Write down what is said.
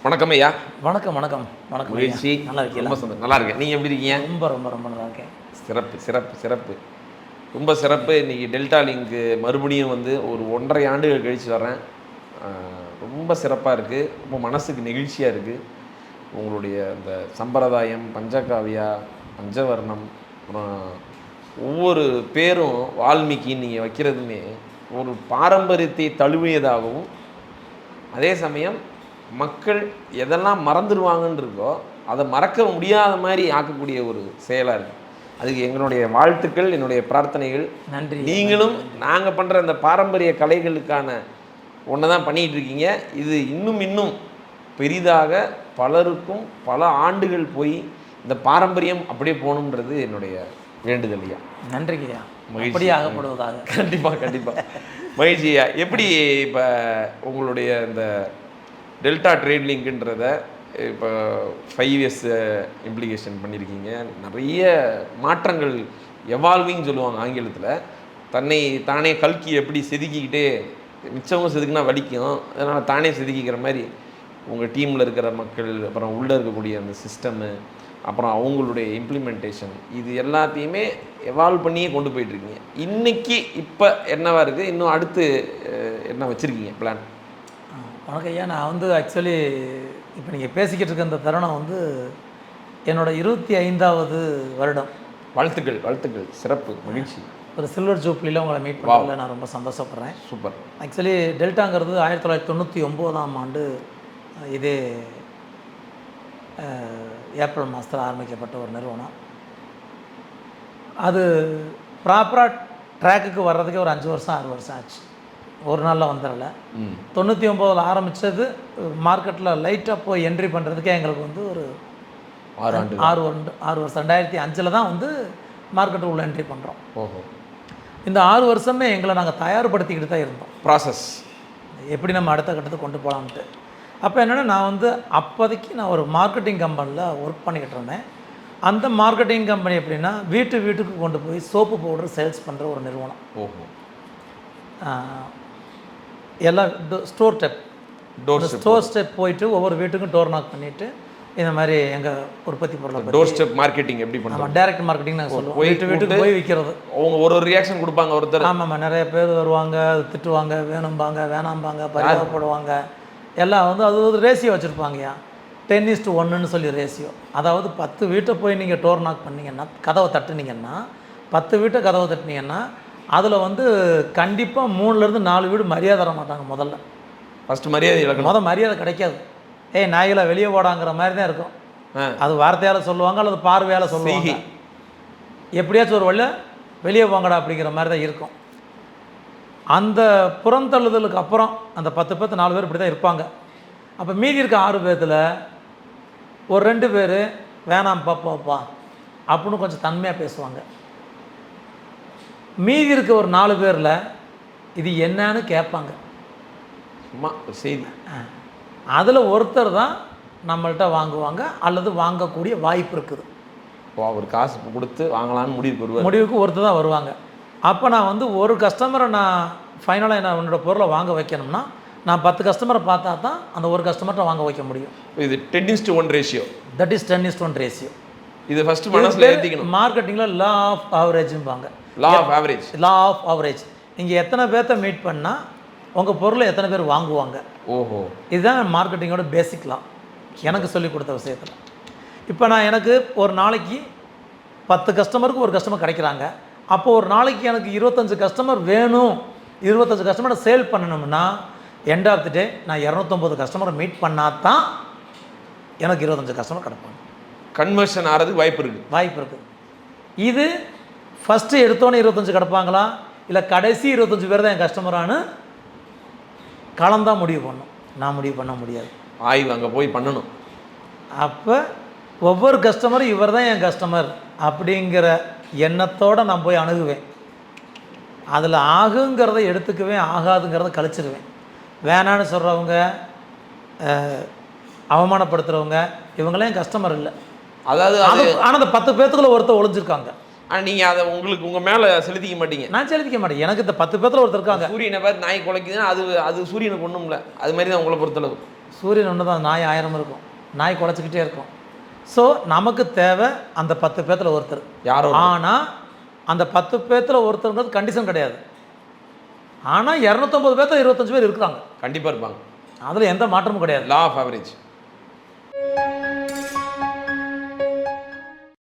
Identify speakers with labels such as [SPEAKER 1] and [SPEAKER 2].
[SPEAKER 1] வணக்கம் ஐயா.
[SPEAKER 2] வணக்கம் வணக்கம் வணக்கம்.
[SPEAKER 1] மகிழ்ச்சி.
[SPEAKER 2] நல்லா இருக்கீங்களா?
[SPEAKER 1] ரொம்ப சந்தோஷம். நல்லா இருக்கேன். நீங்கள் எப்படி இருக்கீங்க?
[SPEAKER 2] ரொம்ப ரொம்ப ரொம்ப நல்லா இருக்கேன்.
[SPEAKER 1] சிறப்பு சிறப்பு சிறப்பு. ரொம்ப சிறப்பு. இன்றைக்கி டெல்டா லிங்க்கு மறுபடியும் வந்து ஒரு 1.5 ஆண்டுகள் கழித்து வரேன். ரொம்ப சிறப்பாக இருக்குது. ரொம்ப மனசுக்கு நெகிழ்ச்சியாக இருக்குது. உங்களுடைய அந்த சம்பிரதாயம், பஞ்சகாவியா, பஞ்சவர்ணம், அப்புறம் ஒவ்வொரு பேரும் வால்மீகின்னு நீங்கள் வைக்கிறதுமே ஒரு பாரம்பரியத்தை தழுவியதாகவும், அதே சமயம் மக்கள் எதெல்லாம் மறந்துடுவாங்கன்னு இருக்கோ அதை மறக்க முடியாத மாதிரி ஆக்கக்கூடிய ஒரு செயலாக இருக்குது. அதுக்கு எங்களுடைய வாழ்த்துக்கள், என்னுடைய பிரார்த்தனைகள்.
[SPEAKER 2] நன்றி.
[SPEAKER 1] நீங்களும் நாங்கள் பண்ணுற அந்த பாரம்பரிய கலைகளுக்கான ஒன்று தான் பண்ணிகிட்டு இருக்கீங்க. இது இன்னும் பெரிதாக பலருக்கும் பல ஆண்டுகள் போய் இந்த பாரம்பரியம் அப்படியே போகணுன்றது என்னுடைய வேண்டுதல் ஐயா.
[SPEAKER 2] நன்றிங்கய்யா.
[SPEAKER 1] மகிழ்ச்சி
[SPEAKER 2] ஆகப்படுவதாக.
[SPEAKER 1] கண்டிப்பாக மகிழ்ச்சி ஐயா. எப்படி இப்போ உங்களுடைய இந்த டெல்டா ட்ரேட் லிங்க்குன்றத இப்போ 5 இயர்ஸ் இம்ப்ளிகேஷன் பண்ணியிருக்கீங்க. நிறைய மாற்றங்கள், எவால்விங் சொல்லுவாங்க ஆங்கிலத்தில். தன்னை தானே கல்கி எப்படி செதுக்கிக்கிட்டே மிச்சமும் செதுக்குனா வலிக்கும், அதனால் தானே செதுக்கிக்கிற மாதிரி உங்கள் டீமில் இருக்கிற மக்கள், அப்புறம் உள்ளே இருக்கக்கூடிய அந்த சிஸ்டமு, அப்புறம் அவங்களுடைய இம்ப்ளிமெண்டேஷன், இது எல்லாத்தையுமே எவால்வ் பண்ணியே கொண்டு போயிட்டுருக்கீங்க. இன்றைக்கி இப்போ என்னவாக இருக்குது? இன்னும் அடுத்து என்ன வச்சுருக்கீங்க பிளான்?
[SPEAKER 2] வணக்கம் ஐயா. நான் வந்து ஆக்சுவலி இப்போ நீங்கள் பேசிக்கிட்டு இருக்க இந்த தருணம் வந்து என்னோடய 25வது வருடம்.
[SPEAKER 1] வாழ்த்துக்கள் வாழ்த்துக்கள். சிறப்பு, மகிழ்ச்சி.
[SPEAKER 2] ஒரு சில்வர் ஜூப்ளியில் உங்களை மீட் பண்ணல நான் ரொம்ப சந்தோஷப்படுறேன்.
[SPEAKER 1] சூப்பர்.
[SPEAKER 2] ஆக்சுவலி டெல்டாங்கிறது 1999ஆம் ஆண்டு இதே ஏப்ரல் மாதத்தில் ஆரம்பிக்கப்பட்ட ஒரு நிறுவனம். அது ப்ராப்பராக ட்ராக்குக்கு வர்றதுக்கே ஒரு 5 வருஷம் 6 வருஷம் ஆச்சு. ஒரு நாளில் வந்துடல. 99 ஆரம்பித்தது. மார்க்கெட்டில் லைட்டாக போய் என்ட்ரி பண்ணுறதுக்கே எங்களுக்கு வந்து ஒரு 6 வருஷம். 2005 தான் வந்து மார்க்கெட்டு உள்ள என்ட்ரி பண்ணுறோம்.
[SPEAKER 1] ஓஹோ.
[SPEAKER 2] இந்த 6 வருஷமே எங்களை நாங்கள் தயார்படுத்திக்கிட்டு தான் இருந்தோம்.
[SPEAKER 1] ப்ராசஸ்
[SPEAKER 2] எப்படி நம்ம அடுத்த கட்டத்துக்கு கொண்டு போகலான்ட்டு. அப்போ என்னென்னா, நான் வந்து அப்போதைக்கு நான் ஒரு மார்க்கெட்டிங் கம்பெனியில் ஒர்க் பண்ணிக்கிட்டு இருந்தேன். அந்த மார்க்கெட்டிங் கம்பெனி எப்படின்னா, வீட்டுக்கு கொண்டு போய் சோப்பு பவுடர் சேல்ஸ் பண்ணுற ஒரு நிறுவனம்.
[SPEAKER 1] ஓஹோ.
[SPEAKER 2] எல்லாம் ஸ்டோர் ஸ்டெப் போயிட்டு ஒவ்வொரு வீட்டுக்கும் டோர் நாக் பண்ணிவிட்டு இந்த மாதிரி எங்கள் உற்பத்தி பொருளை
[SPEAKER 1] டோர் ஸ்டெப் மார்க்கெட்டிங் எப்படி பண்ணுவோம்?
[SPEAKER 2] டைரக்ட் மார்க்கெட்டிங் நாங்கள் சொல்லுவோம். வீட்டுக்கு போய் விற்கிறது.
[SPEAKER 1] அவங்க ஒரு ரியாக்ஷன் கொடுப்பாங்க ஒருத்தர்.
[SPEAKER 2] ஆமாம், நிறைய பேர் வருவாங்க, திட்டுவாங்க, வேணும்பாங்க, வேணாம்பாங்க, பரிதாபப்படுவாங்க. எல்லாம் வந்து அது ஒரு ரேஷியோ வச்சுருப்பாங்கய்யா. 10:1ன்னு சொல்லி ரேஷியோ. அதாவது 10 வீட்டை போய் நீங்கள் டோர் நாக் பண்ணிங்கன்னா, கதவை தட்டுனீங்கன்னா, 10 வீட்டை கதவை தட்டுனீங்கன்னா அதில் வந்து கண்டிப்பாக 3லேருந்து 4 வீடு மரியாதை தர மாட்டாங்க. முதல்ல
[SPEAKER 1] ஃபஸ்ட்டு மரியாதை இழக்கணும்.
[SPEAKER 2] மரியாதை கிடைக்காது. நாய்களை வெளியே ஓடாங்கிற மாதிரி தான் இருக்கும். அது வார்த்தையால் சொல்லுவாங்க அல்லது பார்வையால் சொல்லுவாங்க. எப்படியாச்சும் ஒரு வழியில் வெளியே போங்கடா அப்படிங்கிற மாதிரி தான் இருக்கும். அந்த புறந்தள்ளுதலுக்கு அப்புறம் அந்த 10 பேர்த்து 4 பேர் இப்படி தான் இருப்பாங்க. அப்போ மீதி இருக்க 6 பேர்த்தில் ஒரு 2 பேர் வேணாம் பாப்பாப்பா அப்படின்னு கொஞ்சம் தன்மையாக பேசுவாங்க. மீதி இருக்க ஒரு 4 பேரில் இது என்னன்னு கேட்பாங்க.
[SPEAKER 1] சும்மா செய்தி.
[SPEAKER 2] அதில் ஒருத்தர் தான் நம்மள்கிட்ட வாங்குவாங்க அல்லது வாங்கக்கூடிய வாய்ப்பு இருக்குது.
[SPEAKER 1] அவர் காசு கொடுத்து வாங்கலான்னு முடிவுக்கு
[SPEAKER 2] ஒருத்தர் தான் வருவாங்க. அப்போ நான் வந்து ஒரு கஸ்டமரை நான் ஃபைனலாக என்ன என்னோடய பொருளை வாங்க வைக்கணும்னா, நான் 10 கஸ்டமரை பார்த்தா தான் அந்த ஒரு கஸ்டமர்கிட்ட வாங்க வைக்க முடியும்.
[SPEAKER 1] இது 10:1 ரேஷியோ.
[SPEAKER 2] That is 10:1 ratio.
[SPEAKER 1] இது ஃபஸ்ட்டு மனசில் ஏற்றிக்கணும்.
[SPEAKER 2] மார்க்கெட்டிங்கில் லா ஆஃப் ஆவரேஜும்பாங்க.
[SPEAKER 1] Law of average.
[SPEAKER 2] நீங்கள் எத்தனை பேர்த்த மீட் பண்ணால் உங்கள் பொருளை எத்தனை பேர் வாங்குவாங்க.
[SPEAKER 1] ஓஹோ.
[SPEAKER 2] இதுதான் மார்க்கெட்டிங்கோட பேசிக் லா எனக்கு சொல்லிக் கொடுத்த விஷயத்தில். இப்போ நான் எனக்கு ஒரு நாளைக்கு 10 கஸ்டமருக்கு ஒரு கஸ்டமர் கிடைக்கிறாங்க. அப்போ ஒரு நாளைக்கு எனக்கு 25 கஸ்டமர் வேணும். 25 கஸ்டமரை சேல் பண்ணணும்னா எண்ட் ஆஃப் தி டே நான் 250 கஸ்டமரை மீட் பண்ணால் தான் எனக்கு 25 கஸ்டமர் கிடைப்பாங்க.
[SPEAKER 1] கன்வர்ஷன் ஆகிறதுக்கு வாய்ப்பு இருக்குது. இது ஃபஸ்ட்டு எடுத்தோன்னே 25 கிடப்பாங்களா இல்லை கடைசி 25 பேர் தான் என் கஸ்டமரானு கலந்தான் முடிவு பண்ணும். நான் முடிவு பண்ண முடியாது. ஆய்வு அங்கே போய் பண்ணணும்.
[SPEAKER 2] அப்போ ஒவ்வொரு கஸ்டமரும் இவர் தான் என் கஸ்டமர் அப்படிங்கிற எண்ணத்தோடு நான் போய் அணுகுவேன். அதில் ஆகுங்கிறத எடுத்துக்குவேன், ஆகாதுங்கிறத கழிச்சிருவேன். வேணான்னு சொல்கிறவங்க, அவமானப்படுத்துகிறவங்க, இவங்களாம் என் கஸ்டமர் இல்லை.
[SPEAKER 1] அதாவது
[SPEAKER 2] ஆனால் அந்த 10 பேர்த்துக்குள்ள ஒருத்தர் ஒளிஞ்சிருக்காங்க.
[SPEAKER 1] ஆனால் நீங்கள் அதை உங்களுக்கு உங்கள் மேலே செலுத்திக்க மாட்டீங்க.
[SPEAKER 2] நான் செலுத்திக்க மாட்டேன். எனக்கு இந்த 10 பேர்த்தில் ஒருத்தர் இருக்காங்க.
[SPEAKER 1] சூரியனை பார்த்து நாய் குலைக்குதுன்னா அது சூரியனுக்கு ஒன்றும் இல்லை. அது மாதிரி தான் உங்களை பொறுத்தளவு.
[SPEAKER 2] சூரியன் ஒன்று தான், நாய் 1000 இருக்கும், நாய் குலைச்சிக்கிட்டே இருக்கும். ஸோ நமக்கு தேவை அந்த 10 பேர்த்தில் ஒருத்தர்
[SPEAKER 1] யாரோ.
[SPEAKER 2] ஆனால் அந்த 10 பேர்த்தில் ஒருத்தருங்கிறது கண்டிஷன் கிடையாது. ஆனால் 250 பேர்த்தில் 25 பேர் இருக்கிறாங்க,
[SPEAKER 1] கண்டிப்பாக இருப்பாங்க.
[SPEAKER 2] அதில் எந்த மாற்றமும் கிடையாது.
[SPEAKER 1] Law of average.